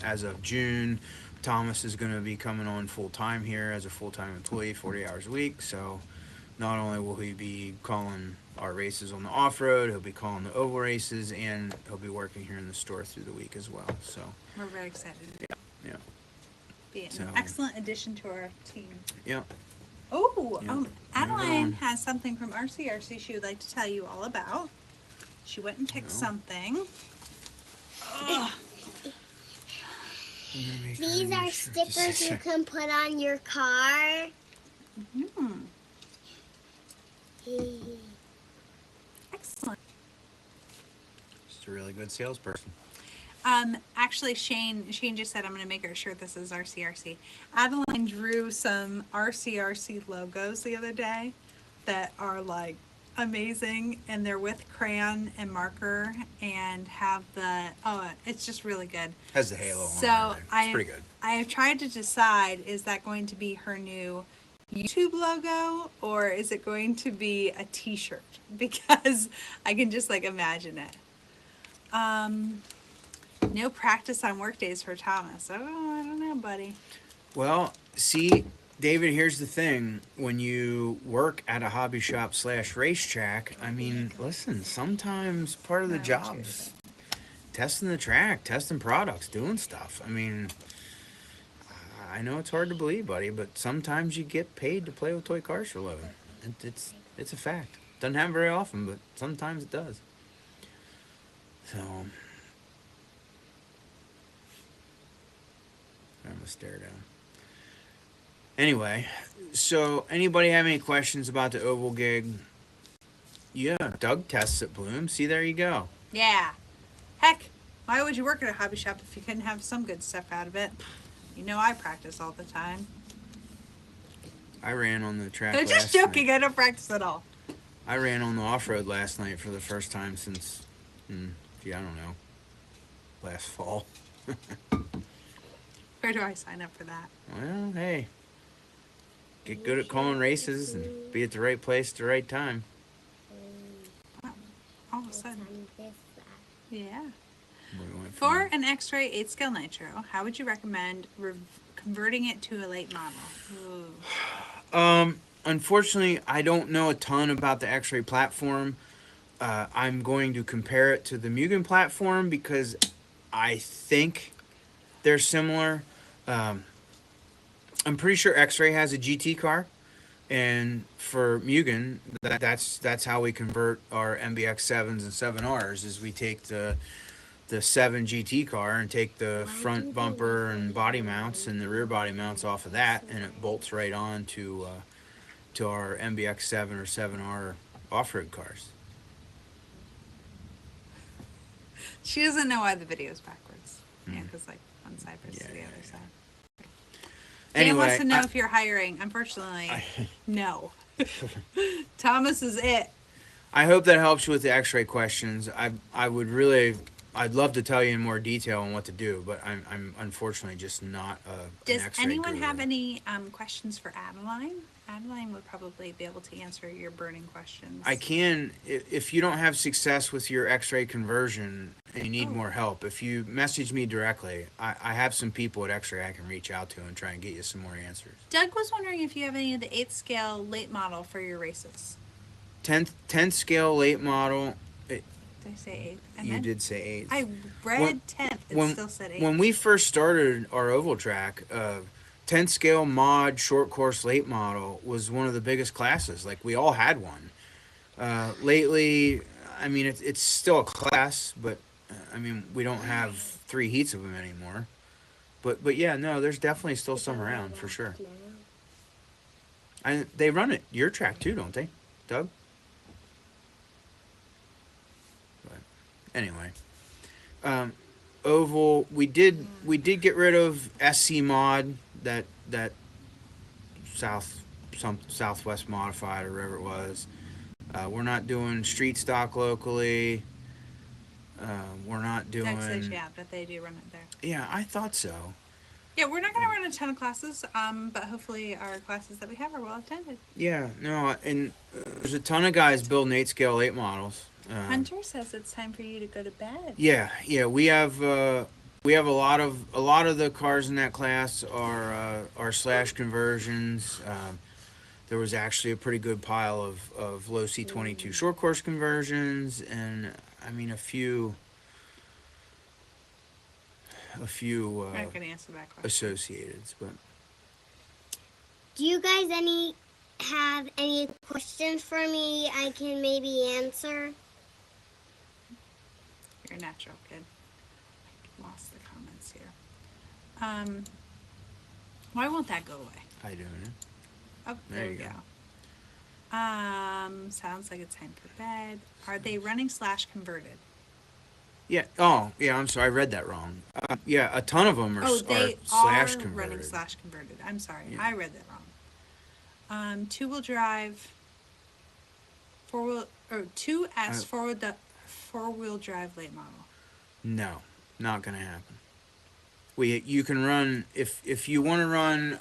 as of June, Thomas is going to be coming on full-time here as a full-time employee, 40 hours a week. So not only will he be calling our races on the off-road, he'll be calling the oval races, and he'll be working here in the store through the week as well. So We're very excited. yeah. Be an So- excellent addition to our team. Yeah. Oh, Yeah. Adeline on. has something from RCRC she would like to tell you all about. She went and picked something. Ugh. These are stickers you can put on your car. Hmm. Excellent. Just a really good salesperson. Actually, Shane just said I'm going to make her a shirt that says RCRC. Adeline drew some RCRC logos the other day that are like amazing, and they're with crayon and marker and have it's just really good. Has the halo on So it. It's pretty good. I have tried to decide, is that going to be her new YouTube logo or is it going to be a t-shirt? Because I can just like imagine it. No practice on work days for Thomas. Oh, I don't know, buddy. Well, see, David, here's the thing. When you work at a hobby shop / racetrack, I mean, listen, sometimes part of the job's testing the track, testing products, doing stuff. I mean, I know it's hard to believe, buddy, but sometimes you get paid to play with toy cars for a living. It's a fact. Doesn't happen very often, but sometimes it does. So, I'm gonna stare down. Anyway, so anybody have any questions about the oval gig? Yeah, Doug tests at Bloom. See, there you go. Yeah. Heck, why would you work at a hobby shop if you couldn't have some good stuff out of it? You know I practice all the time. I ran on the track. I'm just last joking. night. I don't practice at all. I ran on the off-road last night for the first time since, I don't know, last fall. Where do I sign up for that? Well, hey, get good at calling races and be at the right place at the right time. Wow. All of a It's sudden. on this side. Yeah. We went For from- an X-Ray 8 scale nitro, how would you recommend converting it to a late model? Ooh. Unfortunately, I don't know a ton about the X-Ray platform. I'm going to compare it to the Mugen platform because I think they're similar. I'm pretty sure X-Ray has a GT car, and for Mugen, that's how we convert our MBX 7s and 7Rs. Is we take the 7 GT car and take the front bumper and body mounts and the rear body mounts off of that, and it bolts right on to our MBX 7 or 7R off-road cars. She doesn't know why the video's backwards. Yeah, because like one side versus Yeah, the yeah, other yeah. side. Dan Anyway, wants to know if you're hiring. Unfortunately, no. Thomas is it. I hope that helps you with the X-ray questions. I would really, I'd love to tell you in more detail on what to do, but I'm unfortunately just not an Does X-ray anyone guru. have any questions for Adeline? Adeline would probably be able to answer your burning questions. I can, if you don't have success with your X-ray conversion and you need Oh. more help, if you message me directly, I have some people at X-ray I can reach out to and try and get you some more answers. Doug was wondering if you have any of the 8th scale late model for your races. 10th scale late model. Did I say 8th? You did say 8th. I read When- 10th. It when, still said 8th. when we first started our oval track, 10th scale mod short course late model was one of the biggest classes. Like we all had one. Lately, I mean it's still a class, but I mean we don't have 3 heats of them anymore. But yeah, no, there's definitely still some around for sure. And they run it your track too, don't they, Doug? But anyway, oval. We did get rid of SC mod, that Southwest modified or whatever it was. We're not doing street stock locally. We're not doing. Doug says yeah, but they do run it there. Yeah, I thought so. Yeah, we're not going to run a ton of classes, but hopefully our classes that we have are well attended. Yeah, no, and there's a ton of guys building 8 scale 8 models. Hunter says it's time for you to go to bed. Yeah, we have a lot of the cars in that class are slash conversions. There was actually a pretty good pile of low C22 short course conversions, and I mean a few I'm not going to answer that question. associateds, but Do you guys have any questions for me I can maybe answer? You're a natural kid. I lost the comments here. Why won't that go away? I do it. Oh, There there we you go. Sounds like it's time for bed. Are they running slash converted? Yeah. Oh, yeah. I'm sorry. I read that wrong. Yeah, a ton of them are, Oh, they are slash are converted. running slash converted. I'm sorry, Yeah. I read that wrong. 2-wheel drive, 2S four-wheel drive late model. No, not gonna happen. You can run if you want to run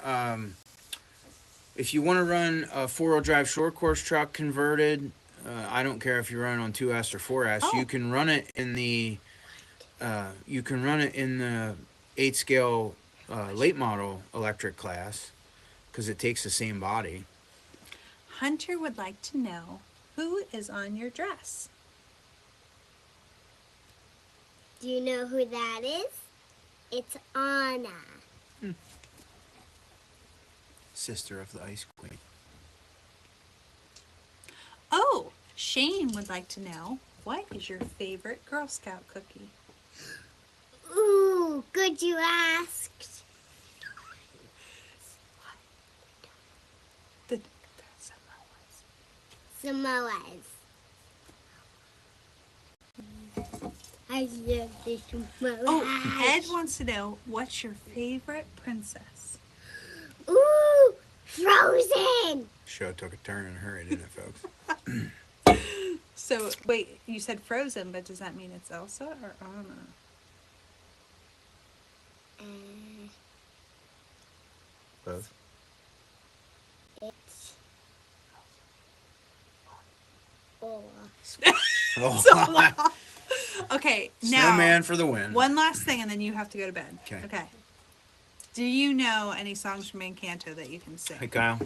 a 4-wheel drive short course truck converted. I don't care if you run on 2S or 4S. Oh. You can run it in the 8 scale late model electric class because it takes the same body. Hunter would like to know who is on your dress. Do you know who that is? It's Anna. Sister of the Ice Queen. Oh, Shane would like to know, what is your favorite Girl Scout cookie? Ooh, good you asked. The Samoas. I love the Samoas. Oh, Ed wants to know, what's your favorite princess? Ooh, Frozen. Show took a turn in a hurry, didn't it, folks? So, wait, you said Frozen, but does that mean it's Elsa or Anna? Both. Olaf. Oh, Okay, now snowman for the win. one last thing, and then you have to go to bed. Okay. Okay. Do you know any songs from Encanto that you can sing? Hey, Kyle.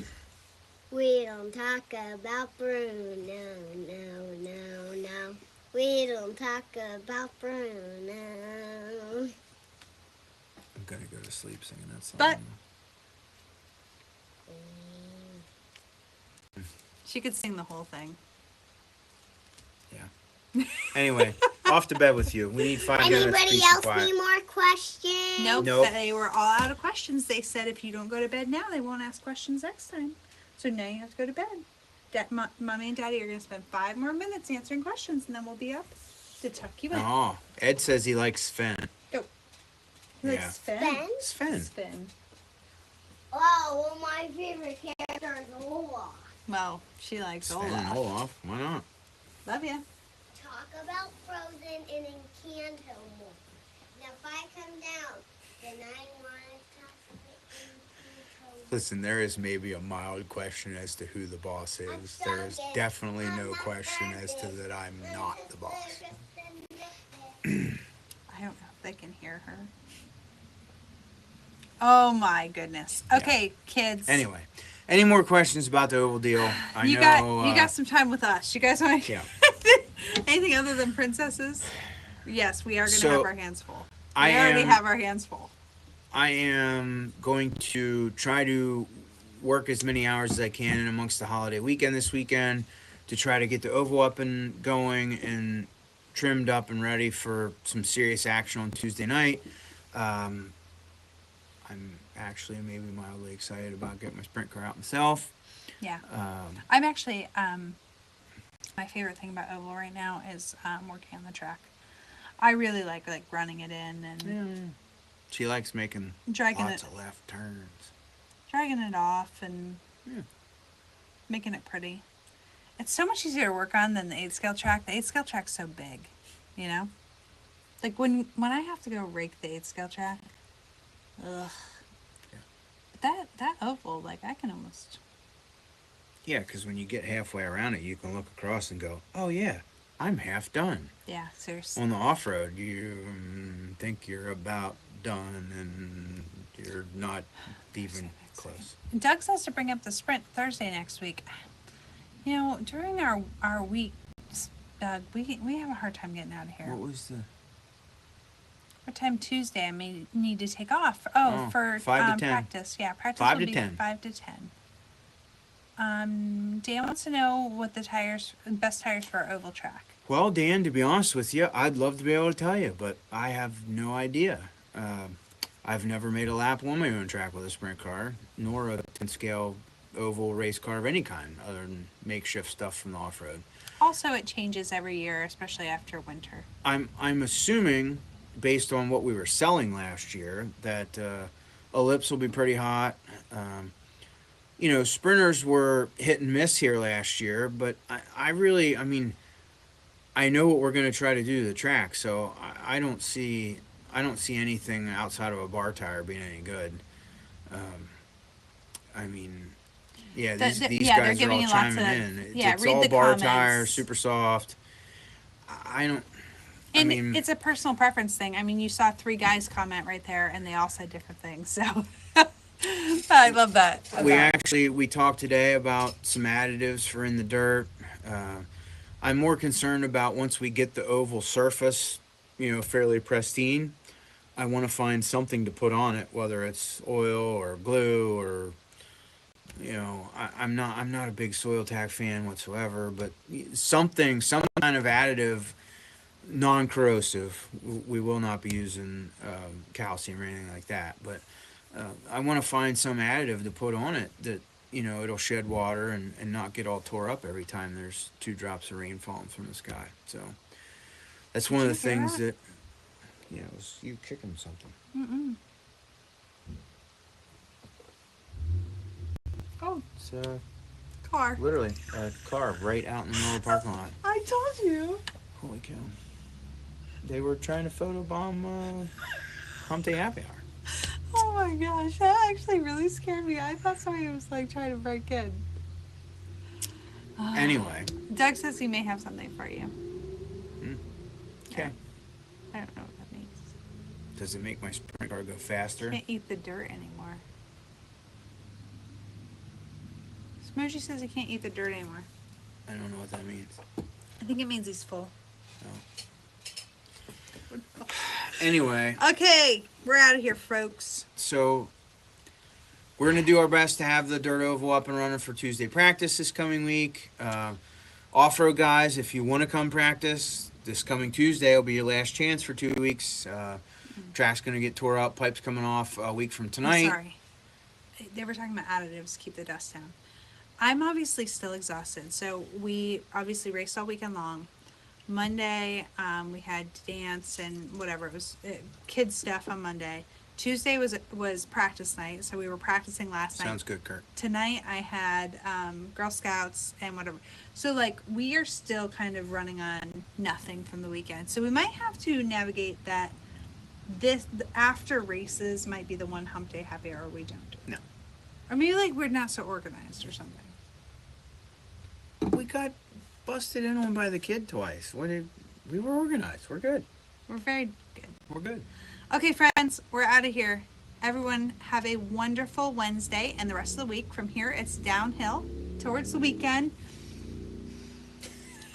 We don't talk about Bruno, no. We don't talk about Bruno. I'm gonna go to sleep singing that song. But- She could sing the whole thing. Anyway, off to bed with you. We need 5 minutes. Anybody Peace and else quiet. need more questions? Nope. They were all out of questions. They said if you don't go to bed now, they won't ask questions next time. So now you have to go to bed. Mommy and Daddy are going to spend 5 more minutes answering questions, and then we'll be up to tuck you in. Oh, Ed says he likes Sven. Go. You like Yeah. Sven? Sven. Sven. Oh, well, my favorite character is Olaf. Well, she likes Sven and Olaf. Olaf. Why not? Love ya. Talk about Frozen and Encanto more. Now, if I come down, then I want to talk about Encanto. Listen, there is maybe a mild question as to who the boss is. There is definitely no question as to that I'm not the boss. I don't know if they can hear her. Oh my goodness. Okay, kids. Anyway, any more questions about the Oval deal? You got some time with us. You guys want Yeah. anything other than princesses? Yes, we are going to So, have our hands full. We I already am- have our hands full. I am going to try to work as many hours as I can in amongst the holiday weekend this weekend to try to get the Oval up and going and trimmed up and ready for some serious action on Tuesday night. I'm actually maybe mildly excited about getting my sprint car out myself. Yeah. Um, I'm actually, my favorite thing about Oval right now is working on the track. I really like running it in and she likes making dragging lots it of left turns. off and Yeah. making it pretty. It's so much easier to work on than the 8-scale track. The 8-scale track's so big, you know? Like when I have to go rake the 8-scale track, ugh. Yeah. But that oval, like I can almost. Yeah, because when you get halfway around it, you can look across and go, oh yeah, I'm half done. Yeah, seriously. On the off-road, you think you're about done and you're not even close. Doug says to bring up the sprint Thursday next week. You know, during our weeks, Doug, we have a hard time getting out of here. What was the... What time Tuesday I may need to take off? Oh, For 5 to 10. practice. Yeah, practice 5 will to be 10. 5 to 10. Dan wants to know what the best tires for our oval track. Well, Dan, to be honest with you, I'd love to be able to tell you, but I have no idea. I've never made a lap on my own track with a sprint car, nor a 10-scale oval race car of any kind, other than makeshift stuff from the off-road. Also, it changes every year, especially after winter. I'm assuming, based on what we were selling last year, that Ellipse will be pretty hot. You know, sprinters were hit and miss here last year, but I mean, I know what we're going to try to do to the track, so I don't see anything outside of a bar tire being any good. I mean, yeah, these they're guys are all giving you chiming lots of- in. yeah, It's read all the bar comments. tire, super soft. I don't. I And mean, it's a personal preference thing. I mean, you saw 3 guys comment right there, and they all said different things. So I love that. we talked today about some additives for in the dirt. I'm more concerned about once we get the oval surface, you know, fairly pristine. I want to find something to put on it, whether it's oil or glue or, you know, I'm not a big soil tack fan whatsoever, but some kind of additive, non-corrosive. We will not be using calcium or anything like that, but I want to find some additive to put on it that, you know, it'll shed water and not get all tore up every time there's 2 drops of rain falling from the sky. So that's one of the Did you hear things that? yeah, it was you kicking something. Mm-mm. Oh, It's car. literally a car right out in the middle of the parking lot. I told you. Holy cow. They were trying to photobomb Hump Day Happy Hour. Oh my gosh, that actually really scared me. I thought somebody was like trying to break in. Anyway. Doug says he may have something for you. Okay. I don't know what that means. Does it make my sprint car go faster? Can't eat the dirt anymore. Smoochie says he can't eat the dirt anymore. I don't know what that means. I think it means he's full. Anyway. Okay, we're out of here, folks. So we're going to do our best to have the dirt oval up and running for Tuesday practice this coming week. Off-road guys, if you want to come practice, this coming Tuesday will be your last chance for 2 weeks. Track's going to get tore up, pipes coming off a week from tonight. I'm sorry. They were talking about additives to keep the dust down. I'm obviously still exhausted, so we obviously raced all weekend long. Monday, we had dance and whatever. It was kids stuff on Monday. Tuesday was practice night, so we were practicing last night. Sounds good, Kurt. Tonight I had Girl Scouts and whatever. So like we are still kind of running on nothing from the weekend. So we might have to navigate that. This after races might be the one Hump Day Happy Hour we don't do. No. Or maybe like we're not so organized or something. We got busted in on by the kid twice. We were organized. We're good. We're very good. We're good. Okay, friends, we're out of here. Everyone have a wonderful Wednesday and the rest of the week. From here, it's downhill towards the weekend.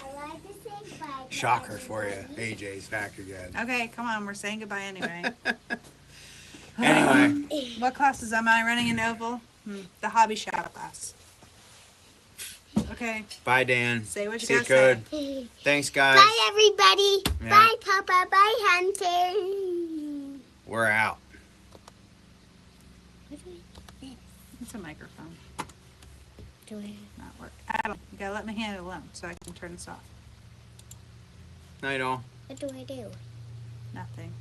I like to say goodbye. Shocker for you. AJ's back again. Okay, come on, we're saying goodbye anyway. Anyway. What classes am I running in Oval? The hobby shop class. Okay. Bye, Dan. Say what you See you, gotta good. Bye, Thanks, guys. everybody. Yeah. Bye, Papa. Bye, Hunter. We're out. It's a microphone. Do I? Not work. Adam, you gotta let me hand it alone so I can turn this off. Night, all. What do I do? Nothing.